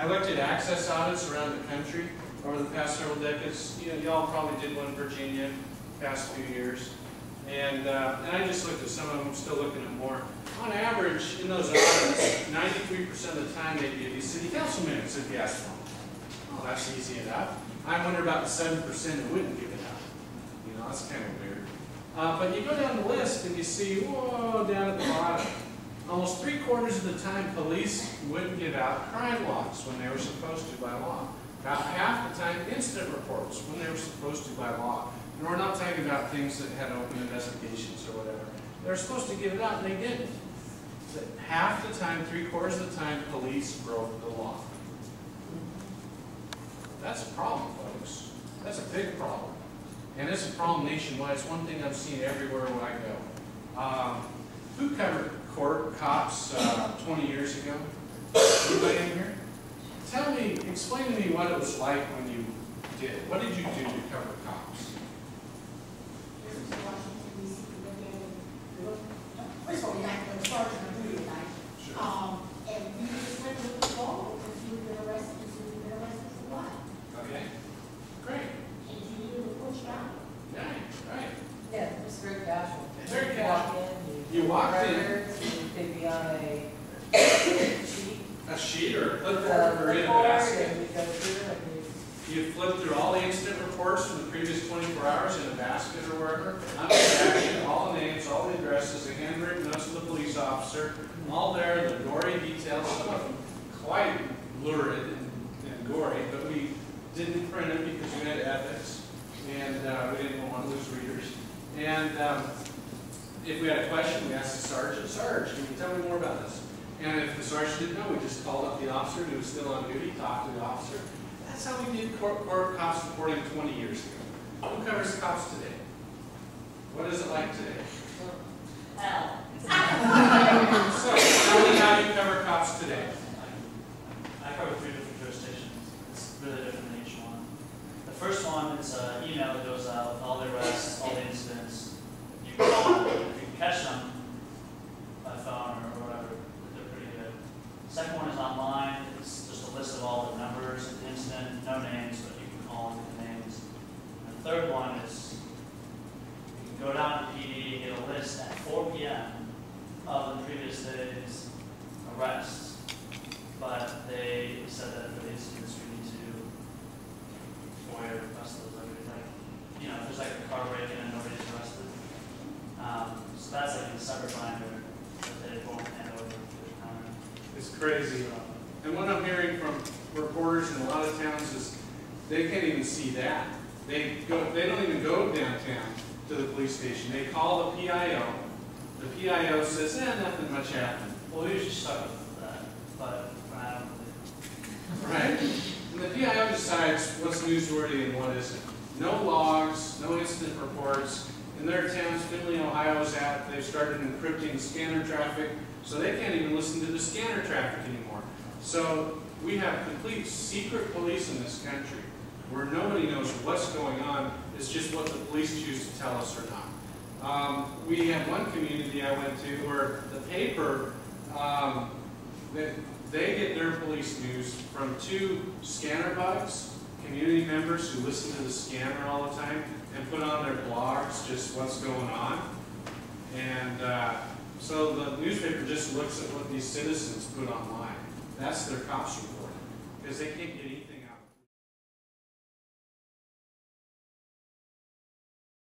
I looked at access audits around the country over the past several decades. You know, y'all probably did one in Virginia past few years. And I just looked at some of them, I'm still looking at more. On average, in those audits, 93% of the time they give you city council minutes if you ask for them. Oh, that's easy enough. I wonder about the 7% that wouldn't give it out. You know, that's kind of weird. But you go down the list and you see, whoa, down at the bottom, almost 3/4 of the time police wouldn't give out crime logs when they were supposed to by law. About half the time incident reports when they were supposed to by law. And we're not talking about things that had open investigations or whatever. They were supposed to give it out and they didn't. But half the time, 3/4 of the time, police broke the law. That's a problem, folks. That's a big problem. And it's a problem nationwide. It's one thing I've seen everywhere where I go. Who covered court cops 20 years ago? Anybody in here? Tell me, explain to me what it was like when you did it. What did you do to cover cops? First of all, you have to start on duty at night. Sure. And we just went to the phone and see who'd been arrested and see who'd been arrested for what. Okay. Great. And if you knew the push down. Right. Yeah, it was very casual. Very You casual. walk in, You walked in. They'd be on a sheet. A sheet or a clipboard or in a basket. And we go through it. You flip through all the incident reports from the previous 24 hours in a basket or wherever. Under the action, all the names, all the addresses, the handwritten notes of the police officer, all there, the gory details, some of them quite lurid and gory, but we didn't print them because we had ethics, and we didn't want to lose readers. And if we had a question, we asked the sergeant, Sarge, can you tell me more about this? And if the sergeant didn't know, we just called up the officer who was still on duty, talked to the officer. That's how we did court cops reporting 20 years ago. Who covers cops today? What is it like today? Hell. So, tell me how you cover cops today. I cover 3 different jurisdictions. It's really different than each one. The first one is an email that goes out with all the arrests, all the incidents. You can call them. If you can catch them by phone or whatever, they're pretty good. The second one is online. It's just a list of all the numbers of the incident, no names, but you can call them with the names. And the third one is you can go down to PD, get a list at 4 p.m. of the previous day's arrests. But they said that for the incidents we need to FOIA request those. Like, you know, if there's like a car break-in and nobody's arrested. So that's like a separate binder that they won't hand over to the counter. It's crazy. And what I'm hearing from reporters in a lot of towns is they can't even see that. They don't even go downtown to the police station. They call the PIO. The PIO says, nothing much happened. Well, we usually start with that, but I don't believe. Right? And the PIO decides what's newsworthy and what isn't. No logs, no incident reports. In their towns, Findlay, Ohio's at, they've started encrypting scanner traffic, so they can't even listen to the scanner traffic anymore. So we have complete secret police in this country where nobody knows what's going on. It's just what the police choose to tell us or not. We had one community I went to where the paper, they get their police news from 2 scanner bugs, community members who listen to the scanner all the time and put on their blogs just what's going on. And so the newspaper just looks at what these citizens put online. That's their cops report because they can't get anything.